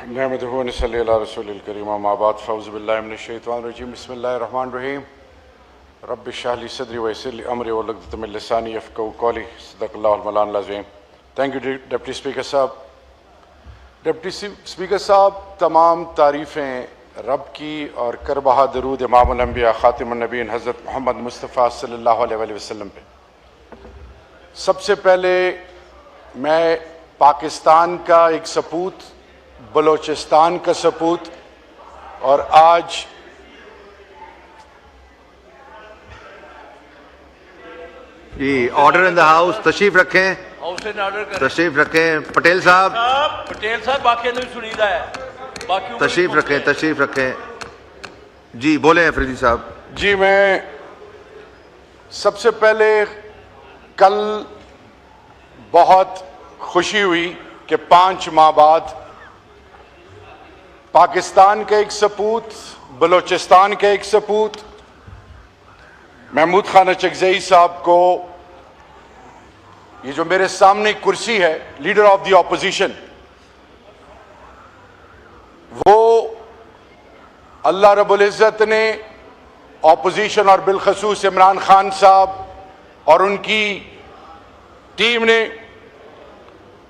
नहमदुहु व नसल्ली अला रसूलिल करीम अम्मा बाद फ़ऊज़ु बिल्लाहि मिनश्शैतानिर रजीम बिस्मिल्लाहिर रहमानिर रहीम रब्बि इश्रह ली सदरी व यस्सिर ली अमरी वहलुल मिन लिसानी यफ़क़हू क़ौली सदक़ल्लाहुल मौलाना अज़ीम। थैंक यू डिप्टी स्पीकर साहब। डिप्टी स्पीकर साहब, तमाम तारीफ़ें रब की और कर बहा दरूद इमामुल अंबिया ख़ातिमुन नबीय्यीन हज़रत मोहम्मद मुस्तफ़ा सल्लल्लाहु अलैहि वसल्लम पे। सबसे पहले मैं पाकिस्तान का एक सपूत, बलोचिस्तान का सपूत, और आज जी ऑर्डर इन द हाउस, तशरीफ रखें, हाउस इन ऑर्डर करें। तशरीफ रखें। पटेल साहब पटेल साहब बाकी नहीं सुनीदा है, बाकी तशरीफ रखें, तशरीफ रखें। जी बोले अफरीदी साहब। जी, मैं सबसे पहले कल बहुत खुशी हुई कि 5 माह बाद पाकिस्तान का एक सपूत, बलोचिस्तान का एक सपूत महमूद खान चकज़ई साहब को, ये जो मेरे सामने कुर्सी है लीडर ऑफ द ऑपोजिशन, वो अल्लाह रब्बुल इज़्ज़त ने ऑपोजिशन और बिलखसूस इमरान खान साहब और उनकी टीम ने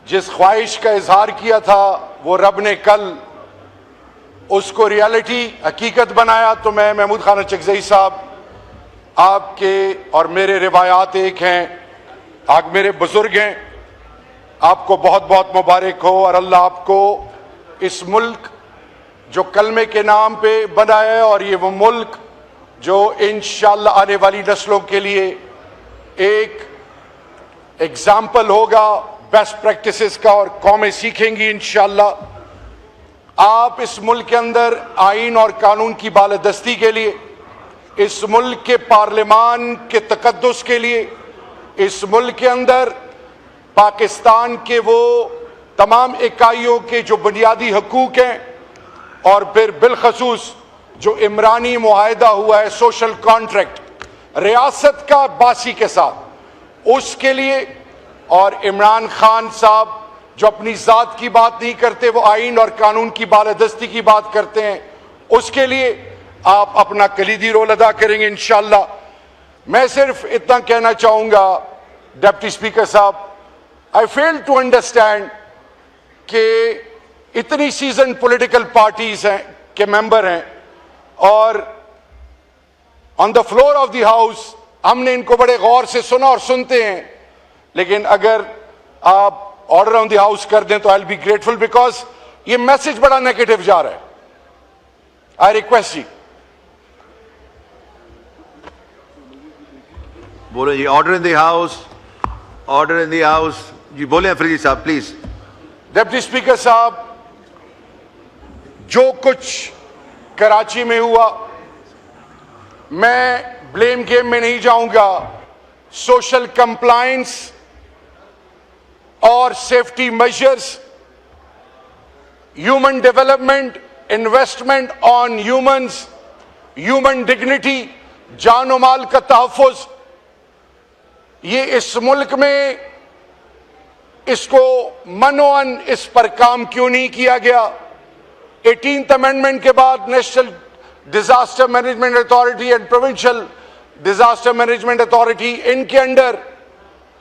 जिस ख्वाहिश का इजहार किया था, वो रब ने कल उसको रियलिटी, हकीकत बनाया। तो मैं महमूद खान चकज़ई साहब, आपके और मेरे रिवायात एक हैं, आप मेरे बुजुर्ग हैं, आपको बहुत बहुत मुबारक हो और अल्लाह आपको इस मुल्क जो कलमे के नाम पे बनाया है, और ये वो मुल्क जो इंशाअल्लाह आने वाली नस्लों के लिए एक एग्जाम्पल होगा बेस्ट प्रैक्टिसेस का, और कौमें सीखेंगी इंशाअल्लाह। आप इस मुल्क के अंदर आइन और कानून की बालादस्ती के लिए, इस मुल्क के पार्लिमान के तकद्दुस के लिए, इस मुल्क के अंदर पाकिस्तान के वो तमाम इकाइयों के जो बुनियादी हकूक हैं, और फिर बिलखसूस जो इमरानी मुआहदा हुआ है, सोशल कॉन्ट्रैक्ट रियासत का बासी के साथ, उसके लिए, और इमरान खान साहब जो अपनी ज़ात की बात नहीं करते, वो आइन और कानून की बालादस्ती की बात करते हैं, उसके लिए आप अपना कलीदी रोल अदा करेंगे इंशाअल्लाह। मैं सिर्फ इतना कहना चाहूँगा डिप्टी स्पीकर साहब, आई फेल टू अंडरस्टैंड कि इतनी सीजन पॉलिटिकल पार्टीज हैं के मेंबर हैं, और on the floor of the house हमने इनको बड़े गौर से सुना और सुनते हैं, लेकिन अगर आप ऑर्डर ऑन द हाउस कर दें तो I will be grateful, because ये मैसेज बड़ा नेगेटिव जा रहा है। आई रिक्वेस्ट जी। बोले जी order in the house, order in the house. जी बोले अफरीदी साहब प्लीज। डिप्टी स्पीकर साहब, जो कुछ कराची में हुआ, मैं ब्लेम गेम में नहीं जाऊंगा। सोशल कंप्लायंस और safety measures, human development, investment on humans, human dignity, जान और माल का तहफ़्फ़ुज़, ये इस मुल्क में इसको मनोअन इस पर काम क्यों नहीं किया गया? 18th अमेंडमेंट के बाद national disaster management authority and provincial disaster management authority, इनके अंडर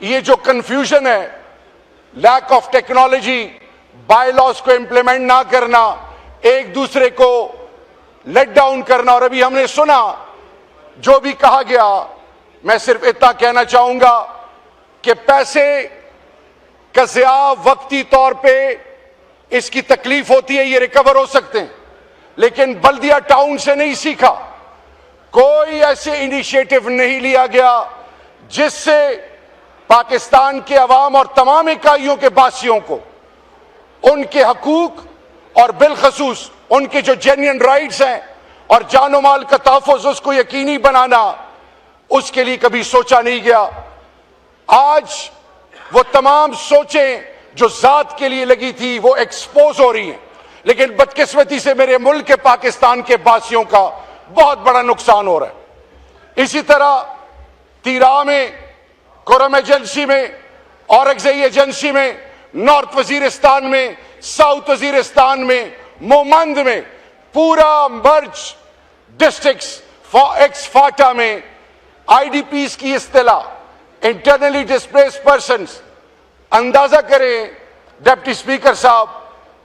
ये जो कंफ्यूजन है, लैक ऑफ टेक्नोलॉजी, बायलॉज को इंप्लीमेंट ना करना, एक दूसरे को लेट डाउन करना, और अभी हमने सुना जो भी कहा गया, मैं सिर्फ इतना कहना चाहूंगा कि पैसे का ज़िया वक्ती तौर पे इसकी तकलीफ होती है, ये रिकवर हो सकते हैं, लेकिन बल्दिया टाउन से नहीं सीखा, कोई ऐसे इनिशिएटिव नहीं लिया गया जिससे पाकिस्तान के अवाम और तमाम इकाइयों के बासियों को उनके हकूक और बिलखसूस उनके जो जेन्युइन राइट्स हैं और जानो माल का तहफ़्फ़ुज़, उसको यकीनी बनाना, उसके लिए कभी सोचा नहीं गया। आज वो तमाम सोचें जो ज़ात के लिए लगी थी, वो एक्सपोज हो रही हैं, लेकिन बदकिस्मती से मेरे मुल्क के पाकिस्तान के बासियों का बहुत बड़ा नुकसान हो रहा है। इसी तरह तीरा में, कुरम एजेंसी में, औरंगज़ई एजेंसी में, नॉर्थ वजीरिस्तान में, साउथ वजीरिस्तान में मोमंद में, पूरा मर्ज डिस्ट्रिक्ट्स एक्स फाटा में आईडीपीज की इस्तेला, इंटरनली डिस्प्लेस्ड पर्सन्स। अंदाजा करें डिप्टी स्पीकर साहब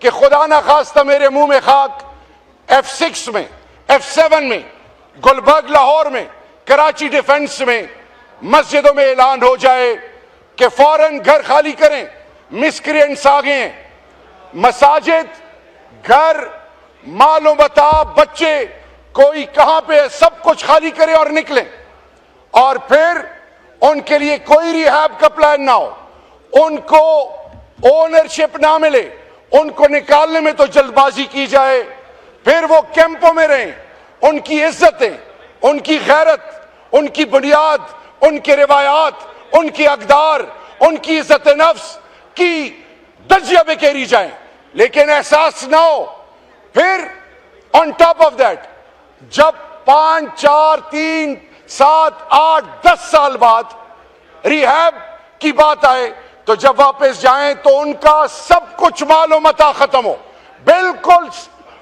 कि खुदा ना खास्ता मेरे मुंह में खाक, F6 में, F7 में, गुलबर्ग लाहौर में, कराची डिफेंस में मस्जिदों में ऐलान हो जाए कि फौरन घर खाली करें, मिसक्रिएंट्स आ गए हैं। मसाजिद, घर, मालो बता, बच्चे, कोई कहां पे है, सब कुछ खाली करें और निकलें। और फिर उनके लिए कोई रिहैब का प्लान ना हो, उनको ओनरशिप ना मिले, उनको निकालने में तो जल्दबाजी की जाए, फिर वो कैंपों में रहें। उनकी इज्जतें, उनकी गैरत, उनकी बुनियाद, उनके रिवायात, उनकी अकदार, उनकी इज्जत नफ्स की दर्जिया बिखेरी जाए, लेकिन एहसास ना हो। फिर ऑन टॉप ऑफ दैट, जब 5, 4, 3, 7, 8, 10 साल बाद रिहैब की बात आए, तो जब वापस जाएं तो उनका सब कुछ मालो मता खत्म हो, बिल्कुल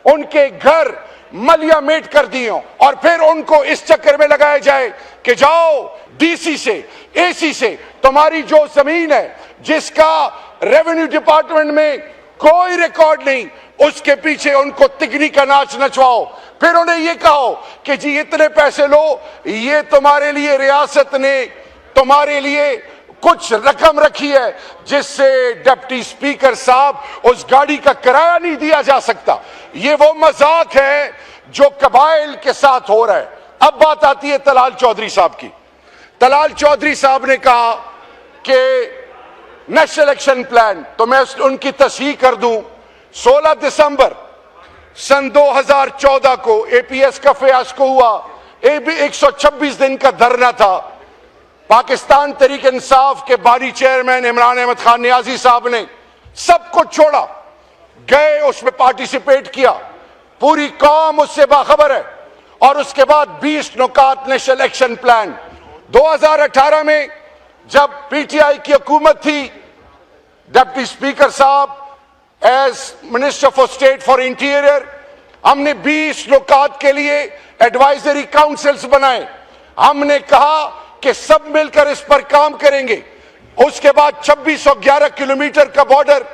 उनके घर मलिया मेट कर दिए हो, और फिर उनको इस चक्कर में लगाया जाए कि जाओ डीसी से, एसी से, तुम्हारी जो जमीन है जिसका रेवेन्यू डिपार्टमेंट में कोई रिकॉर्ड नहीं, उसके पीछे उनको तिगनी का नाच नचवाओ। फिर उन्हें यह कहो कि जी इतने पैसे लो, ये तुम्हारे लिए रियासत ने तुम्हारे लिए कुछ रकम रखी है जिससे डिप्टी स्पीकर साहब उस गाड़ी का किराया नहीं दिया जा सकता। ये वो मजाक है जो कबाइल के साथ हो रहा है। अब बात आती है तलाल चौधरी साहब की। तलाल चौधरी साहब ने कहा कि नेशनल एक्शन प्लान, तो मैं उनकी तस्हीह कर दूं, 16 दिसंबर सन 2014 को एपीएस का फियास्को हुआ, 126 दिन का धरना था। पाकिस्तान तहरीक इंसाफ के बानी चेयरमैन इमरान अहमद खान नियाजी साहब ने सब कुछ छोड़ा, गए, उसमें पार्टिसिपेट किया, पूरी कौम उससे बाखबर है। और उसके बाद 20 नुकात नेशनल एक्शन प्लान 2018 में जब पीटीआई की हुकूमत थी, डिप्टी स्पीकर साहब as minister for state for interior, हमने 20 नुकात के लिए एडवाइजरी काउंसिल्स बनाए। हमने कहा कि सब मिलकर इस पर काम करेंगे। उसके बाद 2611 किलोमीटर का बॉर्डर,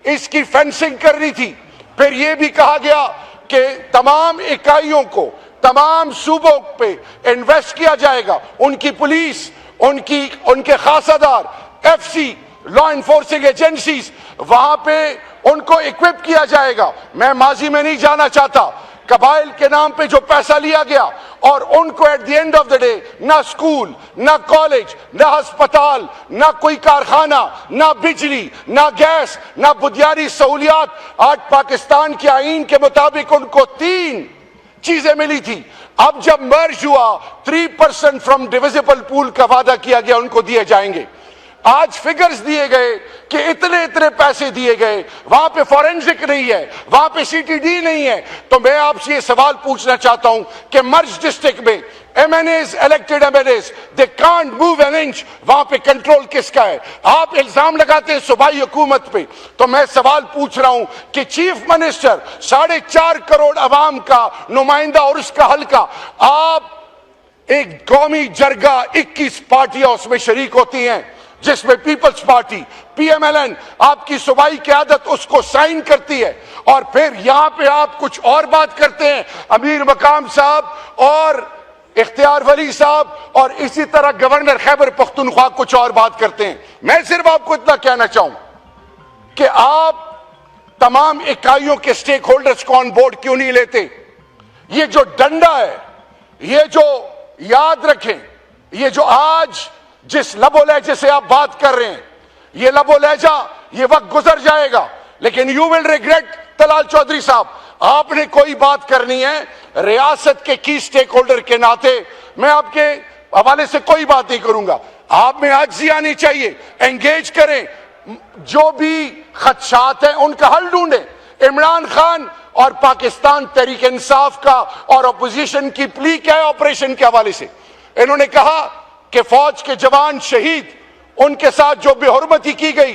इसकी फेंसिंग करनी थी। फिर यह भी कहा गया कि तमाम इकाइयों को तमाम सूबों पे इन्वेस्ट किया जाएगा, उनकी पुलिस, उनके खासादार, एफसी, लॉ एनफोर्सिंग एजेंसीज, वहां पे उनको इक्विप किया जाएगा। मैं माजी में नहीं जाना चाहता, कबाइल के नाम पे जो पैसा लिया गया और उनको at the end of the day ना स्कूल, ना कॉलेज, ना अस्पताल, ना कोई कारखाना, ना बिजली, ना गैस, ना बुनियादी सहूलियात। आज पाकिस्तान के आईन के मुताबिक उनको 3 चीजें मिली थी। अब जब मर्ज हुआ 3% फ्रॉम डिविजिबल पूल का वादा किया गया, उनको दिए जाएंगे। आज फिगर्स दिए गए कि इतने इतने पैसे दिए गए, वहां पे फॉरेंसिक नहीं है, वहां पे सीटीडी नहीं है। तो मैं आपसे ये सवाल पूछना चाहता हूं कि मर्ज डिस्ट्रिक्ट में MNS, elected MNS, they can't move an inch, वहां पे कंट्रोल किसका है? आप इल्जाम लगाते हैं सूबाई हुकूमत पे, तो मैं सवाल पूछ रहा हूं कि चीफ मिनिस्टर 4.5 करोड़ अवाम का नुमाइंदा और उसका हल्का, आप एक कौमी जरगा 21 पार्टियां उसमें शरीक होती हैं, जिसमें पीपल्स पार्टी, पीएमएलएन, आपकी सूबाई क़यादत उसको साइन करती है, और फिर यहां पे आप कुछ और बात करते हैं। अमीर मकाम साहब और इख्तियार वली साहब और इसी तरह गवर्नर खैबर पख्तूनख्वा कुछ और बात करते हैं। मैं सिर्फ आपको इतना कहना चाहूं कि आप तमाम इकाइयों के स्टेक होल्डर्स को ऑन बोर्ड क्यों नहीं लेते? ये जो डंडा है, ये जो याद रखें, ये जो आज जिस लबो लहजे से आप बात कर रहे हैं, ये लबो लहजा, ये वक्त गुजर जाएगा, लेकिन you will regret. Talal Chaudhry साहब, आपने कोई बात करनी है रियासत के की स्टेक होल्डर के नाते, मैं आपके हवाले से कोई बात नहीं करूंगा। आप में आजिज़ी आनी चाहिए, एंगेज करें, जो भी खदशात हैं उनका हल ढूंढें। इमरान खान और पाकिस्तान तहरीक इंसाफ का और अपोजिशन की प्ली क्या है ऑपरेशन के हवाले से? इन्होंने कहा कि फौज के जवान शहीद, उनके साथ जो बेहुरमती की गई,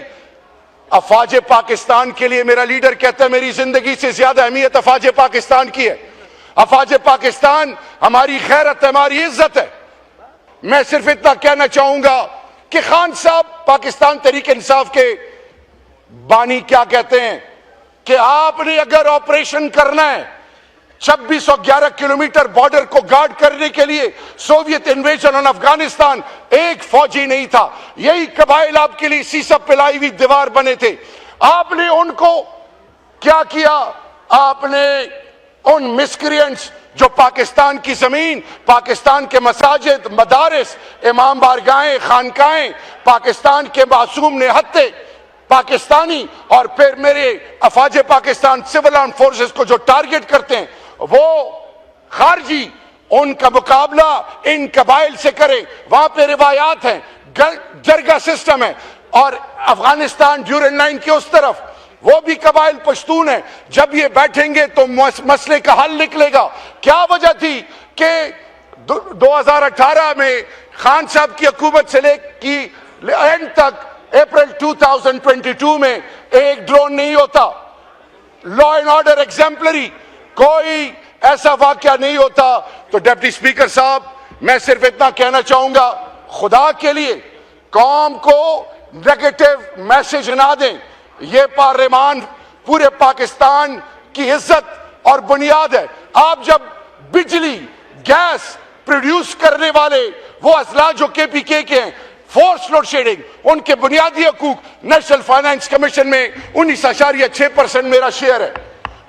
अफवाज पाकिस्तान के लिए मेरा लीडर कहता है मेरी जिंदगी से ज्यादा अहमियत अफवाज पाकिस्तान की है। अफवाज पाकिस्तान हमारी खैरत है, हमारी इज्जत है। मैं सिर्फ इतना कहना चाहूंगा कि खान साहब पाकिस्तान तहरीक इंसाफ के बानी क्या कहते हैं कि आपने अगर ऑपरेशन करना है 2611 किलोमीटर बॉर्डर को गार्ड करने के लिए, सोवियत इन्वेजन ऑन अफगानिस्तान, एक फौजी नहीं था। यही कबाइल आपके लिए सीसप पिलाई हुई दीवार बने थे। आपने उनको क्या किया? आपने उन मिस्क्रिएंट्स जो पाकिस्तान की जमीन, पाकिस्तान के मसाजिद, मदारिस, इमाम बारगाहें, खानकाहें, पाकिस्तान के मासूम निहत्ते पाकिस्तानी और फिर मेरे अफवाज पाकिस्तान सिविल आर्म फोर्सेस को जो टारगेट करते हैं वो खारजी, उनका मुकाबला इन कबाइल से करें। वहां पे रिवायात हैं, जरगा सिस्टम है, और अफगानिस्तान ड्यूरल लाइन की उस तरफ वो भी कबाइल पश्तून है। जब ये बैठेंगे तो मसले का हल निकलेगा। क्या वजह थी कि 2018 में खान साहब की हुकूमत से लेकर एंड तक अप्रैल 2022 में एक ड्रोन नहीं होता, लॉ एंड ऑर्डर एग्जाम्पलरी, कोई ऐसा वाकया नहीं होता। तो डिप्टी स्पीकर साहब, मैं सिर्फ इतना कहना चाहूंगा, खुदा के लिए कौम को नेगेटिव मैसेज ना दें। ये पार्लियामान पूरे पाकिस्तान की इज्जत और बुनियाद है। आप जब बिजली गैस प्रोड्यूस करने वाले वो असला जो केपीके के हैं, फोर्स लोड शेडिंग, उनके बुनियादी हकूक, नेशनल फाइनेंस कमीशन में 19.6% मेरा शेयर है।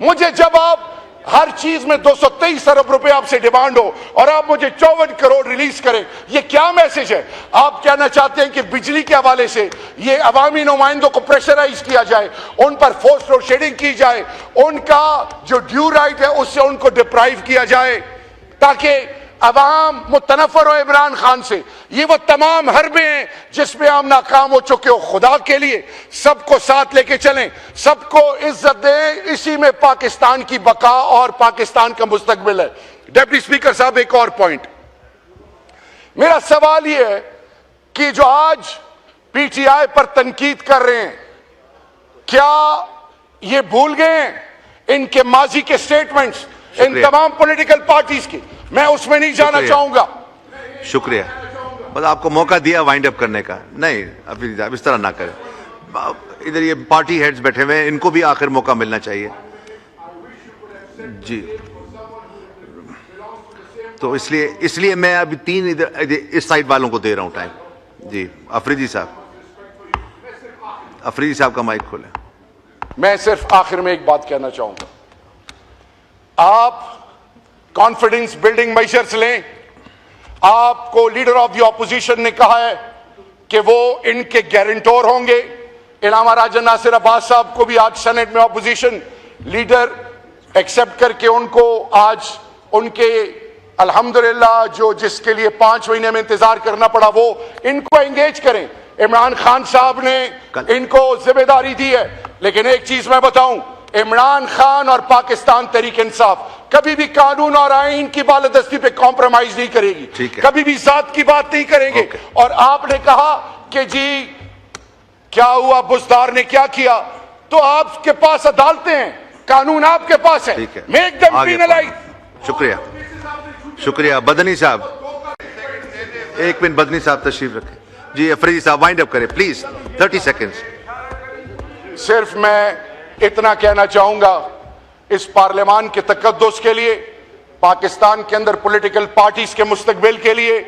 मुझे जब आप हर चीज में 223 अरब रुपए आपसे डिमांड हो और आप मुझे 54 करोड़ रिलीज करें, ये क्या मैसेज है? आप कहना चाहते हैं कि बिजली के हवाले से ये अवामी नुमाइंदों को प्रेशराइज किया जाए, उन पर फोर्स लोड शेडिंग की जाए, उनका जो ड्यू राइट है उससे उनको डिप्राइव किया जाए ताकि अवाम मुतनफर हो इमरान खान से। ये वो तमाम हरबे हैं जिसमें हम नाकाम हो चुके हो। खुदा के लिए सबको साथ लेके चलें, सबको इज्जत दें, इसी में पाकिस्तान की बका और पाकिस्तान का मुस्तकबिल है। डिप्टी स्पीकर साहब, एक और पॉइंट, मेरा सवाल ये है कि जो आज पीटीआई पर तनकीद कर रहे हैं, क्या ये भूल गए हैं इनके माजी के स्टेटमेंट्स, इन तमाम पॉलिटिकल पार्टीज की? मैं उसमें नहीं जाना चाहूंगा। शुक्रिया, बस आपको मौका दिया वाइंड अप करने का। नहीं, अभी आप इस तरह ना करें। इधर ये पार्टी हेड्स बैठे हुए हैं, इनको भी आखिर मौका मिलना चाहिए जी। तो इसलिए मैं अभी 3 इधर इस साइड वालों को दे रहा हूं टाइम जी। अफरीदी साहब का माइक खोलें। मैं सिर्फ आखिर में एक बात कहना चाहूंगा, आप कॉन्फिडेंस बिल्डिंग मेजर्स लें। आपको लीडर ऑफ द ऑपोजिशन ने कहा है कि वो इनके गारंटर होंगे। इलामा राजा नासिर अब्बास साहब को भी आज सेनेट में ऑपोजिशन लीडर एक्सेप्ट करके उनको आज उनके अल्हम्दुलिल्लाह जो जिसके लिए 5 महीने में इंतजार करना पड़ा वो इनको एंगेज करें। इमरान खान साहब ने इनको जिम्मेदारी दी है, लेकिन एक चीज मैं बताऊं, इमरान खान और पाकिस्तान तहरीक इंसाफ कभी भी कानून और आईन की बालादस्ती पे कॉम्प्रोमाइज नहीं करेगी, कभी भी जात की बात नहीं करेंगे। और आपने कहा कि जी क्या हुआ, बुजदार ने क्या किया, तो आपके पास अदालतें हैं, कानून आपके पास है, मेक देम पेनलाइज। शुक्रिया। बदनी साहब, 1 मिनट, बदनी साहब तशरीफ रखें जी। अफरीदी साहब वाइंड अप करें प्लीज, 30 सेकेंड्स। सिर्फ मैं इतना कहना चाहूंगा, इस पार्लियामान के तकद्दुस के लिए, पाकिस्तान के अंदर पॉलिटिकल पार्टीज के मुस्तकबिल के लिए,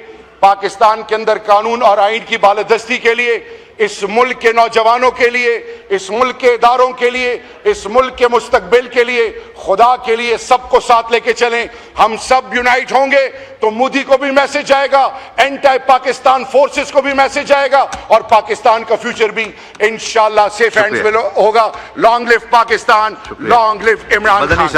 पाकिस्तान के अंदर कानून और आईन की बालादस्ती के लिए, इस मुल्क के नौजवानों के लिए, इस मुल्क के इदारों के लिए, इस मुल्क के मुस्तकबिल के लिए, खुदा के लिए सबको साथ लेके चलें। हम सब यूनाइट होंगे तो मोदी को भी मैसेज आएगा, एंटी पाकिस्तान फोर्सेस को भी मैसेज आएगा और पाकिस्तान का फ्यूचर भी इंशाल्लाह सेफ हैंड्स में होगा। Long live Pakistan, long live Imran Khan.